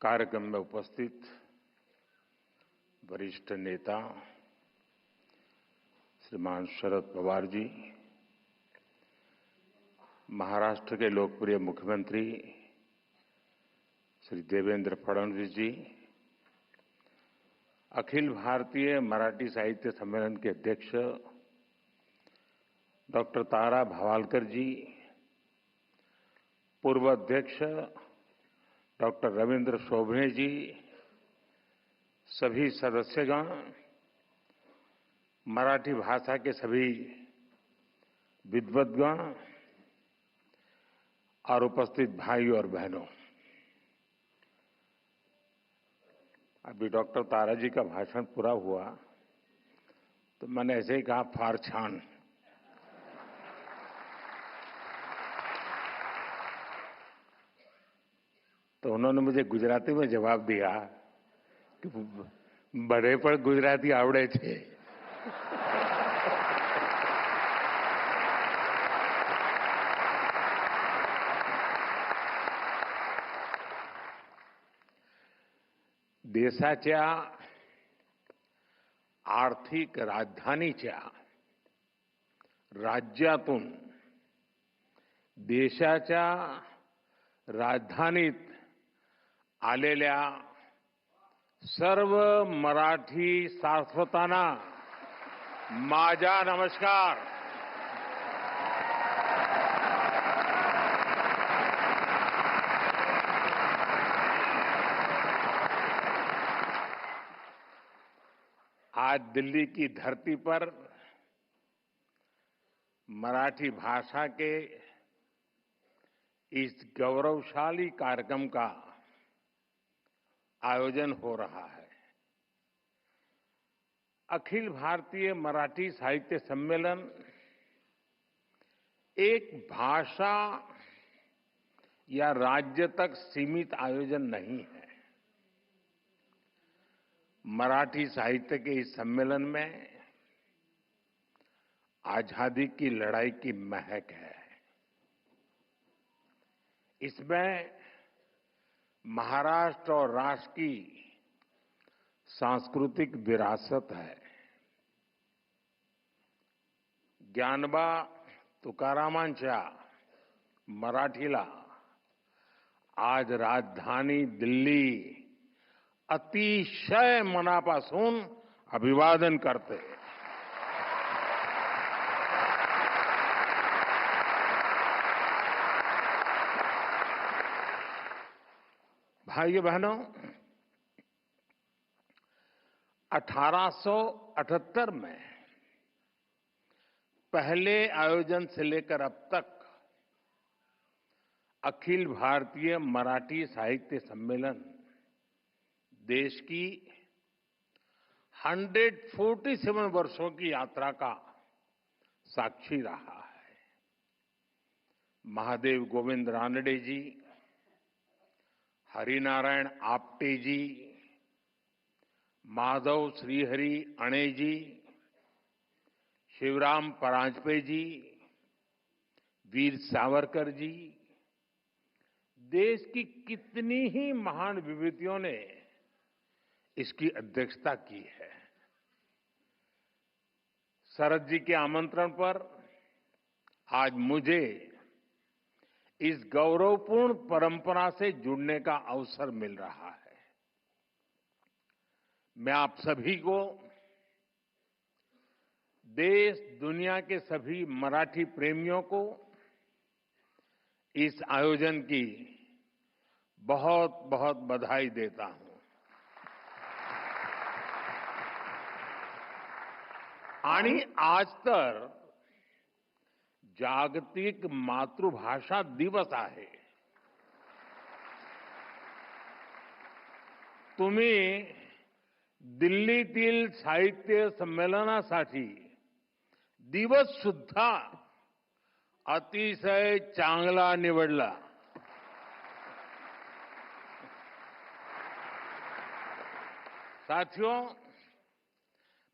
कार्यक्रम में उपस्थित वरिष्ठ नेता श्रीमान शरद पवार जी, महाराष्ट्र के लोकप्रिय मुख्यमंत्री श्री देवेंद्र फडणवीस जी, अखिल भारतीय मराठी साहित्य सम्मेलन के अध्यक्ष डॉक्टर तारा भवालकर जी, पूर्व अध्यक्ष डॉक्टर रविंद्र शोभने जी, सभी सदस्यगण, मराठी भाषा के सभी विद्वद्गण और उपस्थित भाई और बहनों, अभी डॉक्टर तारा जी का भाषण पूरा हुआ तो मैंने ऐसे ही कहा फार छान। तो उन्होंने मुझे गुजराती में जवाब दिया कि बड़े पर गुजराती आवड़े छे। देशाच्या आर्थिक राजधानीच्या राज्यातून देशाच्या राजधानीत आलेल्या सर्व मराठी सारस्वतांना माझा नमस्कार। आज दिल्ली की धरती पर मराठी भाषा के इस गौरवशाली कार्यक्रम का आयोजन हो रहा है। अखिल भारतीय मराठी साहित्य सम्मेलन एक भाषा या राज्य तक सीमित आयोजन नहीं है। मराठी साहित्य के इस सम्मेलन में आजादी की लड़ाई की महक है। इसमें महाराष्ट्र और राष्ट्र की सांस्कृतिक विरासत है। ज्ञानोबा तुकारामांच्या मराठीला आज राजधानी दिल्ली अतिशय मनापासून अभिवादन करते। भाइयों बहनों, 1878 में पहले आयोजन से लेकर अब तक अखिल भारतीय मराठी साहित्य सम्मेलन देश की 147 वर्षों की यात्रा का साक्षी रहा है। महादेव गोविंद रानडे जी, हरिनारायण आप्टे जी, माधव श्रीहरि अणे जी, शिवराम परांजपे जी, वीर सावरकर जी, देश की कितनी ही महान विभूतियों ने इसकी अध्यक्षता की है। शरद जी के आमंत्रण पर आज मुझे इस गौरवपूर्ण परंपरा से जुड़ने का अवसर मिल रहा है। मैं आप सभी को देश दुनिया के सभी मराठी प्रेमियों को इस आयोजन की बहुत बहुत बधाई देता हूं। आणि आज तर जागतिक मातृभाषा दिवस आहे। तुम्ही दिल्लीतील साहित्य संमेलनासाठी दिवस सुद्धा अतिशय चांगला निवडला। साथियों,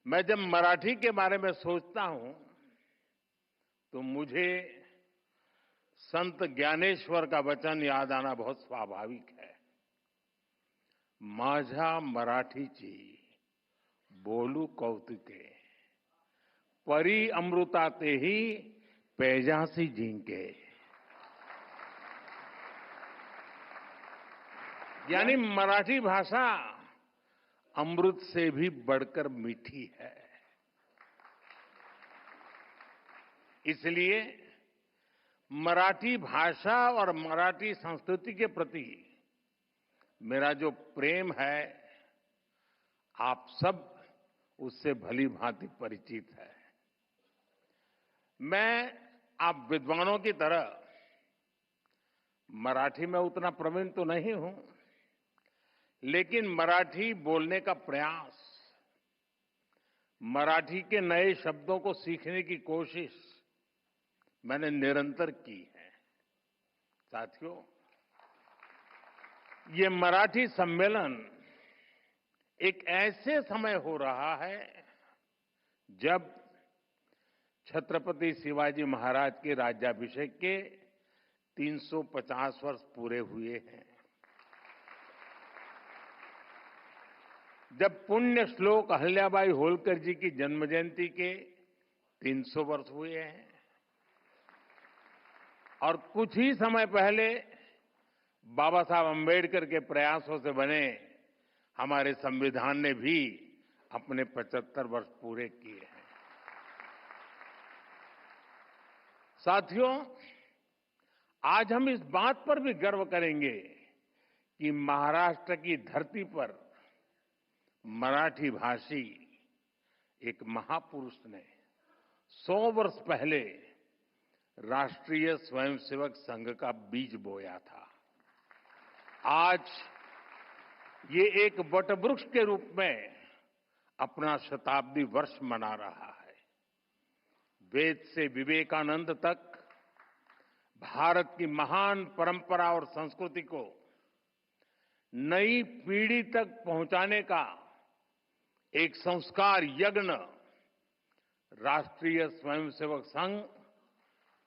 मैं जब मराठी के बारे में सोचता हूं तो मुझे संत ज्ञानेश्वर का वचन याद आना बहुत स्वाभाविक है। माझ्या मराठीची बोलू कौतुके, परी अमृतातेही पैजासी जिंके. यानी मराठी भाषा अमृत से भी बढ़कर मीठी है. इसलिए मराठी भाषा और मराठी संस्कृति के प्रति मेरा जो प्रेम है, आप सब उससे भली भांति परिचित है. मैं आप विद्वानों की तरह मराठी में उतना प्रवीण तो नहीं हूं, लेकिन मराठी बोलने का प्रयास, मराठी के नए शब्दों को सीखने की कोशिश मैंने निरंतर की है. साथियों, ये मराठी सम्मेलन एक ऐसे समय हो रहा है जब छत्रपति शिवाजी महाराज के राज्याभिषेक के 350 वर्ष पूरे हुए हैं. जब पुण्य श्लोक अहिल्याबाई होलकर जी की जन्म जयंती के 300 वर्ष हुए हैं और कुछ ही समय पहले बाबा साहब अम्बेडकर के प्रयासों से बने हमारे संविधान ने भी अपने 75 वर्ष पूरे किए हैं. साथियों, आज हम इस बात पर भी गर्व करेंगे कि महाराष्ट्र की धरती पर मराठी भाषी एक महापुरुष ने 100 वर्ष पहले राष्ट्रीय स्वयंसेवक संघ का बीज बोया था. आज ये एक वटवृक्ष के रूप में अपना शताब्दी वर्ष मना रहा है. वेद से विवेकानंद तक भारत की महान परंपरा और संस्कृति को नई पीढ़ी तक पहुंचाने का एक संस्कार यज्ञ राष्ट्रीय स्वयंसेवक संघ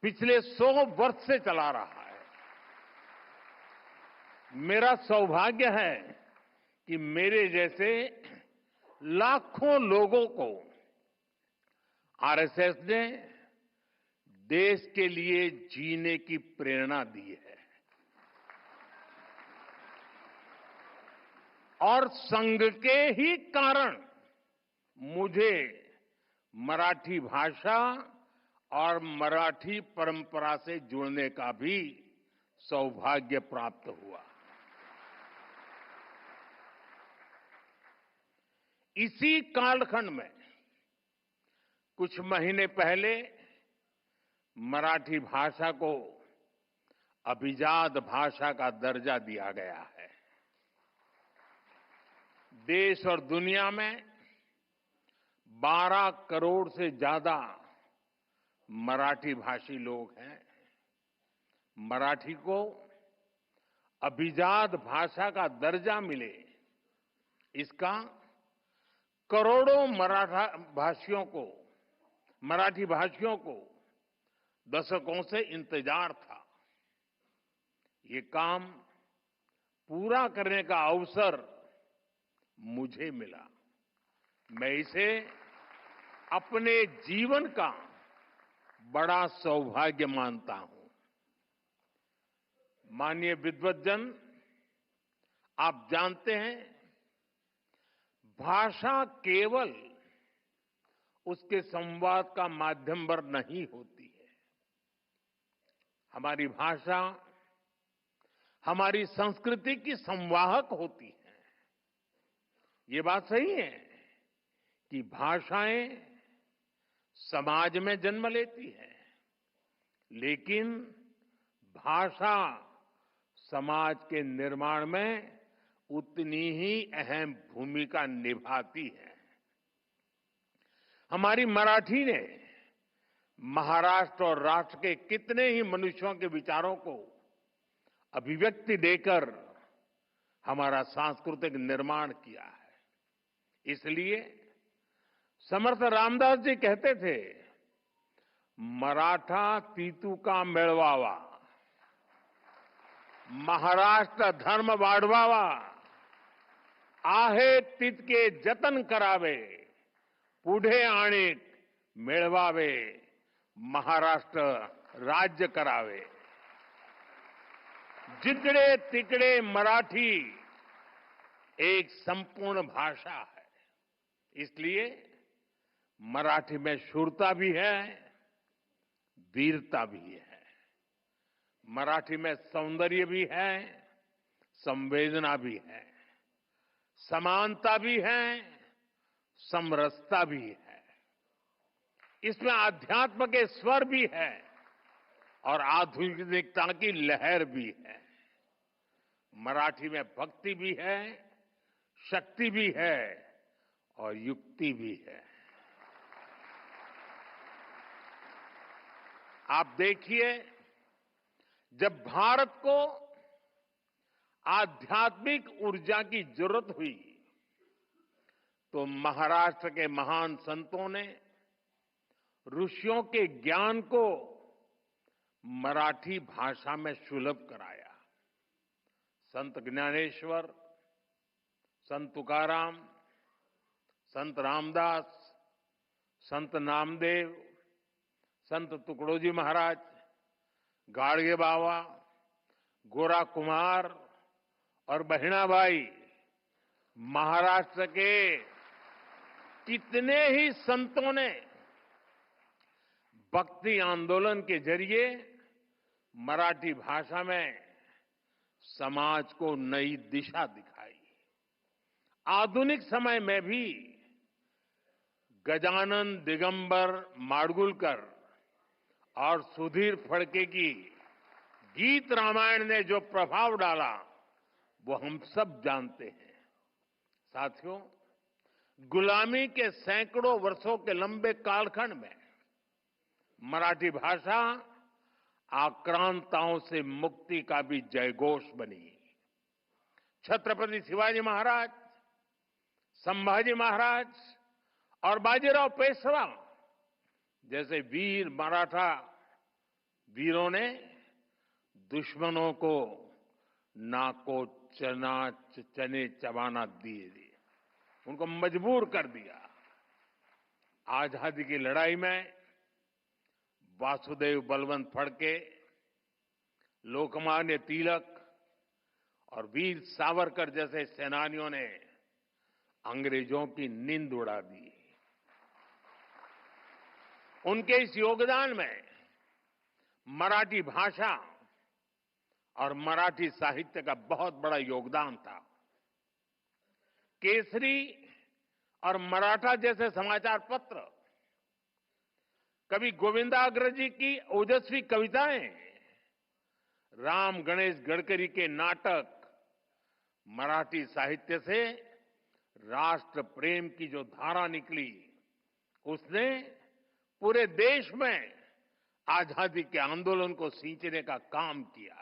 पिछले 100 वर्ष से चला रहा है. मेरा सौभाग्य है कि मेरे जैसे लाखों लोगों को आरएसएस ने देश के लिए जीने की प्रेरणा दी है और संघ के ही कारण मुझे मराठी भाषा और मराठी परंपरा से जुड़ने का भी सौभाग्य प्राप्त हुआ. इसी कालखंड में कुछ महीने पहले मराठी भाषा को अभिजात भाषा का दर्जा दिया गया है. देश और दुनिया में 12 करोड़ से ज्यादा मराठी भाषी लोग हैं. मराठी को अभिजात भाषा का दर्जा मिले, इसका करोड़ों मराठी भाषियों को दशकों से इंतजार था. ये काम पूरा करने का अवसर मुझे मिला. मैं इसे अपने जीवन का बड़ा सौभाग्य मानता हूं. माननीय विद्वद्जन, आप जानते हैं, भाषा केवल उसके संवाद का माध्यम पर नहीं होती है. हमारी भाषा हमारी संस्कृति की संवाहक होती है. ये बात सही है कि भाषाएं समाज में जन्म लेती है, लेकिन भाषा समाज के निर्माण में उतनी ही अहम भूमिका निभाती है. हमारी मराठी ने महाराष्ट्र और राष्ट्र के कितने ही मनुष्यों के विचारों को अभिव्यक्ति देकर हमारा सांस्कृतिक निर्माण किया है. इसलिए समर्थ रामदास जी कहते थे, मराठा तीतू का मेळवावा, महाराष्ट्र धर्म वाढवावा, आहे तितके जतन करावे, पुढे आणीक मिळवावे, महाराष्ट्र राज्य करावे. जिकडे तिकडे मराठी एक संपूर्ण भाषा है. इसलिए मराठी में शूरता भी है, वीरता भी है. मराठी में सौंदर्य भी है, संवेदना भी है, समानता भी है, समरसता भी है. इसमें आध्यात्म के स्वर भी है और आधुनिकता की लहर भी है. मराठी में भक्ति भी है, शक्ति भी है और युक्ति भी है. आप देखिए, जब भारत को आध्यात्मिक ऊर्जा की जरूरत हुई तो महाराष्ट्र के महान संतों ने ऋषियों के ज्ञान को मराठी भाषा में सुलभ कराया. संत ज्ञानेश्वर, संत तुकाराम, संत रामदास, संत नामदेव, संत तुकडोजी महाराज, गाडगे बाबा, गोरा कुमार और बहिणाबाई, महाराष्ट्र के कितने ही संतों ने भक्ति आंदोलन के जरिए मराठी भाषा में समाज को नई दिशा दिखाई. आधुनिक समय में भी गजानन दिगंबर माडगुलकर और सुधीर फड़के की गीत रामायण ने जो प्रभाव डाला वो हम सब जानते हैं. साथियों, गुलामी के सैकड़ों वर्षों के लंबे कालखंड में मराठी भाषा आक्रांताओं से मुक्ति का भी जयघोष बनी. छत्रपति शिवाजी महाराज, संभाजी महाराज और बाजीराव पेशवा जैसे वीर मराठा वीरों ने दुश्मनों को नाको चने चबाना दिए, उनको मजबूर कर दिया. आजादी की लड़ाई में वासुदेव बलवंत फड़के, लोकमान्य तिलक और वीर सावरकर जैसे सेनानियों ने अंग्रेजों की नींद उड़ा दी. उनके इस योगदान में मराठी भाषा और मराठी साहित्य का बहुत बड़ा योगदान था. केसरी और मराठा जैसे समाचार पत्र, कवि गोविंदाग्रज जी की ओजस्वी कविताएं, राम गणेश गडकरी के नाटक, मराठी साहित्य से राष्ट्र प्रेम की जो धारा निकली उसने पूरे देश में आजादी के आंदोलन को सींचने का काम किया.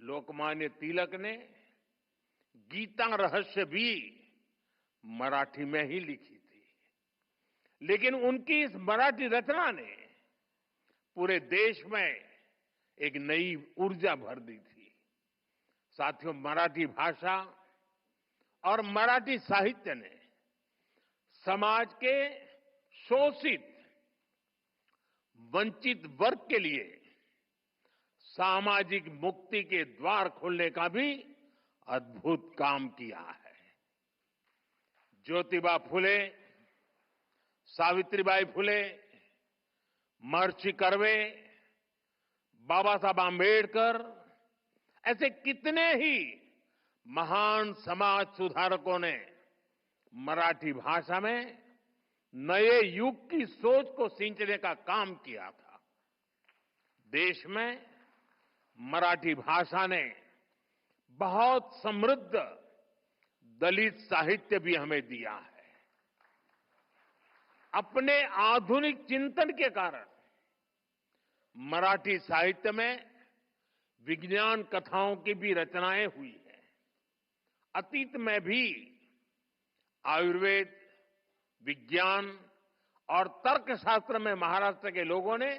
लोकमान्य तिलक ने गीता रहस्य भी मराठी में ही लिखी थी, लेकिन उनकी इस मराठी रचना ने पूरे देश में एक नई ऊर्जा भर दी थी. साथियों, मराठी भाषा और मराठी साहित्य ने समाज के शोषित, वंचित वर्ग के लिए सामाजिक मुक्ति के द्वार खोलने का भी अद्भुत काम किया है. ज्योतिबा फुले, सावित्रीबाई फुले, महर्षि कर्वे, बाबा साहब आंबेडकर, ऐसे कितने ही महान समाज सुधारकों ने मराठी भाषा में नए युग की सोच को सींचने का काम किया था. देश में मराठी भाषा ने बहुत समृद्ध दलित साहित्य भी हमें दिया है. अपने आधुनिक चिंतन के कारण मराठी साहित्य में विज्ञान कथाओं की भी रचनाएं हुई हैं. अतीत में भी आयुर्वेद, विज्ञान और तर्कशास्त्र में महाराष्ट्र के लोगों ने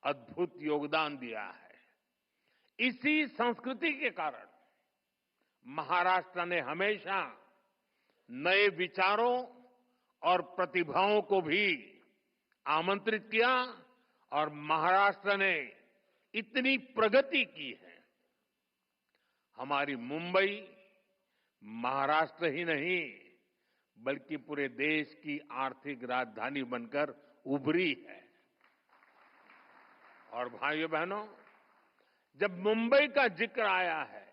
अद्भुत योगदान दिया है. इसी संस्कृति के कारण महाराष्ट्र ने हमेशा नए विचारों और प्रतिभाओं को भी आमंत्रित किया और महाराष्ट्र ने इतनी प्रगति की है। हमारी मुंबई महाराष्ट्र ही नहीं बल्कि पूरे देश की आर्थिक राजधानी बनकर उभरी है। और भाइयों बहनों, जब मुंबई का जिक्र आया है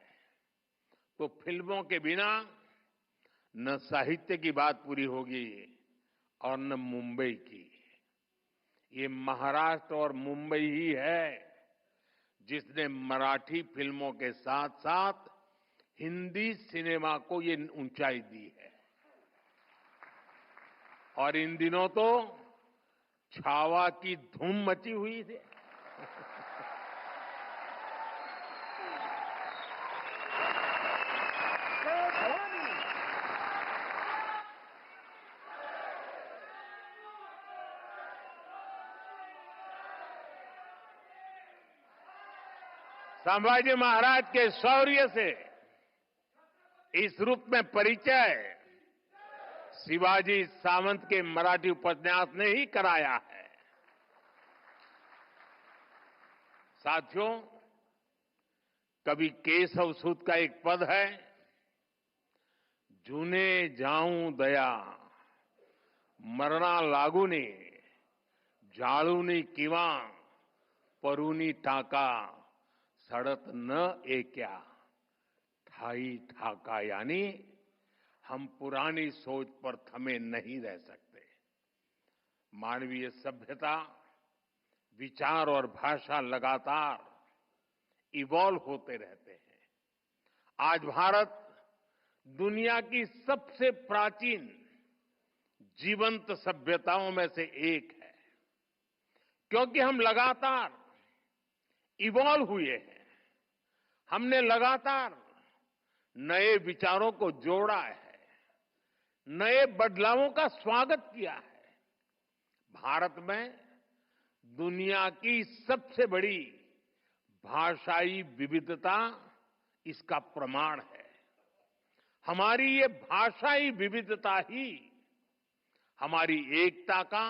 तो फिल्मों के बिना न साहित्य की बात पूरी होगी और न मुंबई की। ये महाराष्ट्र और मुंबई ही है जिसने मराठी फिल्मों के साथ साथ हिंदी सिनेमा को ये ऊंचाई दी है। और इन दिनों तो छावा की धूम मची हुई थी। संभाजी महाराज के शौर्य से इस रूप में परिचय शिवाजी सावंत के मराठी उपन्यास ने ही कराया है। साथियों, कवि केशव सूत का एक पद है, जूने जाऊं दया मरणा लागूनी जाळूनी किंवा परूनी टाका सड़त न एक्या ठाई ठाका। यानी हम पुरानी सोच पर थमे नहीं रह सकते। मानवीय सभ्यता, विचार और भाषा लगातार इवॉल्व होते रहते हैं। आज भारत दुनिया की सबसे प्राचीन जीवंत सभ्यताओं में से एक है, क्योंकि हम लगातार इवॉल्व हुए हैं। हमने लगातार नए विचारों को जोड़ा है, नए बदलावों का स्वागत किया है। भारत में दुनिया की सबसे बड़ी भाषाई विविधता इसका प्रमाण है। हमारी ये भाषाई विविधता ही हमारी एकता का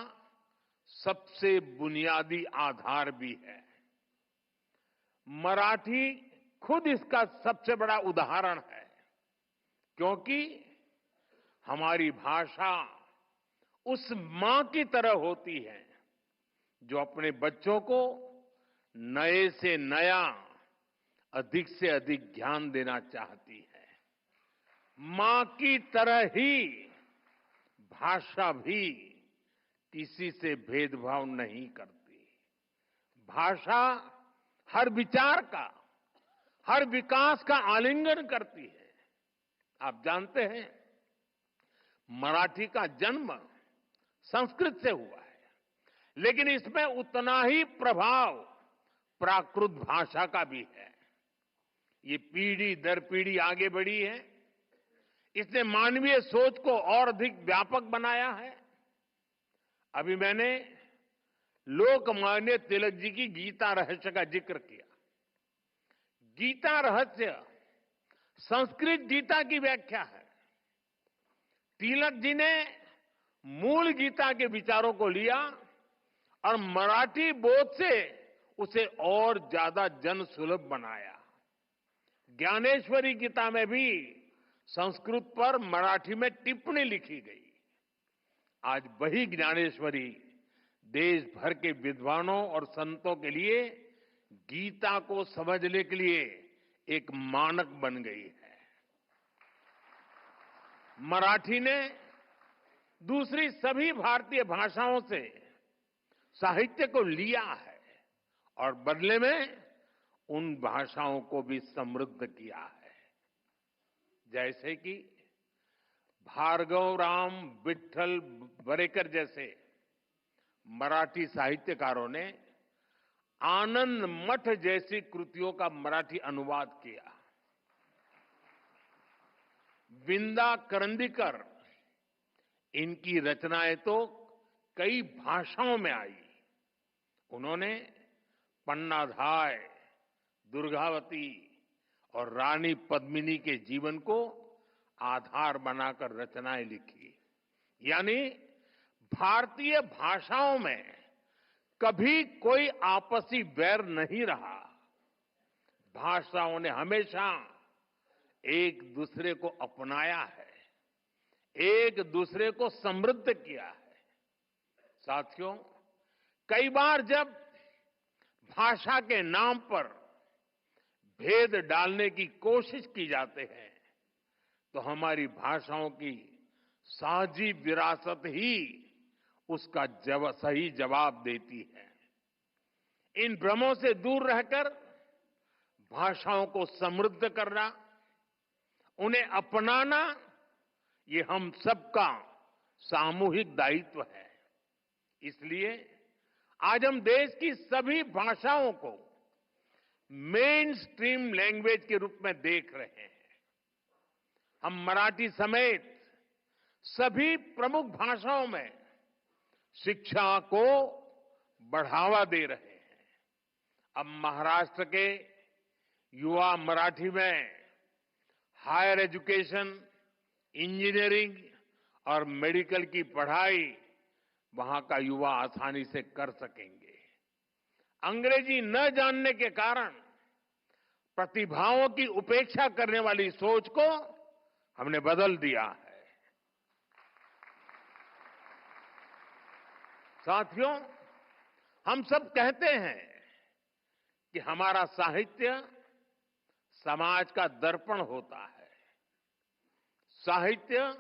सबसे बुनियादी आधार भी है। मराठी खुद इसका सबसे बड़ा उदाहरण है, क्योंकि हमारी भाषा उस मां की तरह होती है जो अपने बच्चों को नए से नया, अधिक से अधिक ज्ञान देना चाहती है। मां की तरह ही भाषा भी किसी से भेदभाव नहीं करती। भाषा हर विचार का, हर विकास का आलिंगन करती है। आप जानते हैं, मराठी का जन्म संस्कृत से हुआ है, लेकिन इसमें उतना ही प्रभाव प्राकृत भाषा का भी है। ये पीढ़ी दर पीढ़ी आगे बढ़ी है। इसने मानवीय सोच को और अधिक व्यापक बनाया है। अभी मैंने लोकमान्य तिलक जी की गीता रहस्य का जिक्र किया। गीता रहस्य संस्कृत गीता की व्याख्या है। तिलक जी ने मूल गीता के विचारों को लिया और मराठी बोध से उसे और ज्यादा जन सुलभ बनाया। ज्ञानेश्वरी गीता में भी संस्कृत पर मराठी में टिप्पणी लिखी गई। आज वही ज्ञानेश्वरी देश भर के विद्वानों और संतों के लिए गीता को समझने के लिए एक मानक बन गई है। मराठी ने दूसरी सभी भारतीय भाषाओं से साहित्य को लिया है और बदले में उन भाषाओं को भी समृद्ध किया है। जैसे कि भार्गवराम विठ्ठल बरेकर जैसे मराठी साहित्यकारों ने आनंद मठ जैसी कृतियों का मराठी अनुवाद किया। विंदा करंदीकर, इनकी रचनाएं तो कई भाषाओं में आई। उन्होंने पन्नाधाय, दुर्गावती और रानी पद्मिनी के जीवन को आधार बनाकर रचनाएं लिखी। यानी भारतीय भाषाओं में कभी कोई आपसी वैर नहीं रहा। भाषाओं ने हमेशा एक दूसरे को अपनाया है, एक दूसरे को समृद्ध किया है। साथियों, कई बार जब भाषा के नाम पर भेद डालने की कोशिश की जाते हैं तो हमारी भाषाओं की साझी विरासत ही उसका सही जवाब देती है। इन भ्रमों से दूर रहकर भाषाओं को समृद्ध करना, उन्हें अपनाना, ये हम सबका सामूहिक दायित्व है। इसलिए आज हम देश की सभी भाषाओं को मेन स्ट्रीम लैंग्वेज के रूप में देख रहे हैं। हम मराठी समेत सभी प्रमुख भाषाओं में शिक्षा को बढ़ावा दे रहे हैं। अब महाराष्ट्र के युवा मराठी में हायर एजुकेशन, इंजीनियरिंग और मेडिकल की पढ़ाई वहां का युवा आसानी से कर सकेंगे। अंग्रेजी न जानने के कारण प्रतिभाओं की उपेक्षा करने वाली सोच को हमने बदल दिया है। साथियों, हम सब कहते हैं कि हमारा साहित्य समाज का दर्पण होता है। साहित्य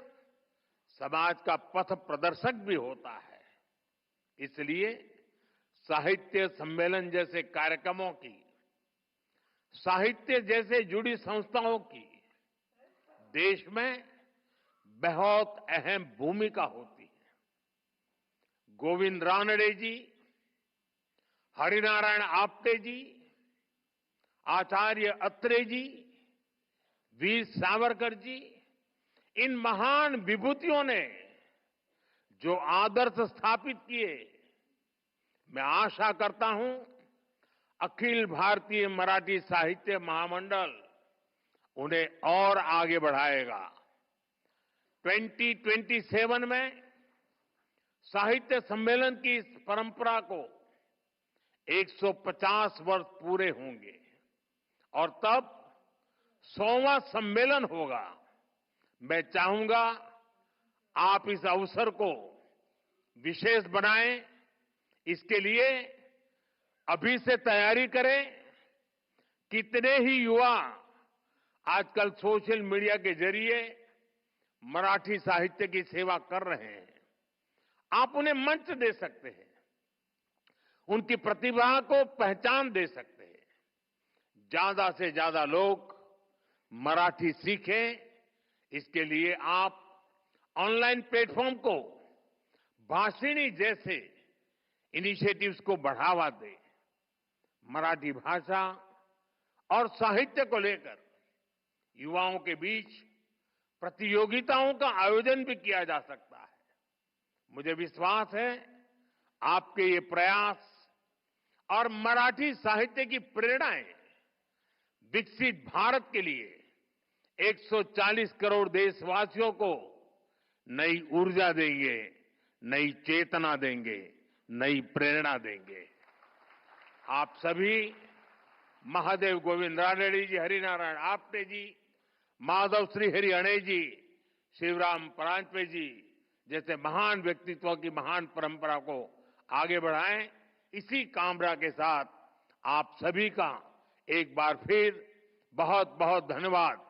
समाज का पथ प्रदर्शक भी होता है। इसलिए साहित्य सम्मेलन जैसे कार्यक्रमों की, साहित्य जैसे जुड़ी संस्थाओं की देश में बहुत अहम भूमिका होती है। गोविंद रानडे जी, हरिनारायण आप्टे जी, आचार्य अत्रे जी, वीर सावरकर जी, इन महान विभूतियों ने जो आदर्श स्थापित किए, मैं आशा करता हूं अखिल भारतीय मराठी साहित्य महामंडल उन्हें और आगे बढ़ाएगा। 2027 में साहित्य सम्मेलन की इस परंपरा को 150 वर्ष पूरे होंगे और तब 100वां सम्मेलन होगा। मैं चाहूंगा आप इस अवसर को विशेष बनाएं। इसके लिए अभी से तैयारी करें। कितने ही युवा आजकल सोशल मीडिया के जरिए मराठी साहित्य की सेवा कर रहे हैं। आप उन्हें मंच दे सकते हैं, उनकी प्रतिभा को पहचान दे सकते हैं। ज्यादा से ज्यादा लोग मराठी सीखें, इसके लिए आप ऑनलाइन प्लेटफॉर्म को, भाषिणी जैसे इनिशिएटिव्स को बढ़ावा दें। मराठी भाषा और साहित्य को लेकर युवाओं के बीच प्रतियोगिताओं का आयोजन भी किया जा सकता है। मुझे विश्वास है आपके ये प्रयास और मराठी साहित्य की प्रेरणाएं विकसित भारत के लिए 140 करोड़ देशवासियों को नई ऊर्जा देंगे, नई चेतना देंगे, नई प्रेरणा देंगे। आप सभी महादेव गोविंद रानडे जी, हरिनारायण आप्टे जी, माधव श्रीहरि अणे जी, शिवराम परांजपे जी जैसे महान व्यक्तित्वों की महान परंपरा को आगे बढ़ाएं। इसी कामना के साथ आप सभी का एक बार फिर बहुत बहुत धन्यवाद।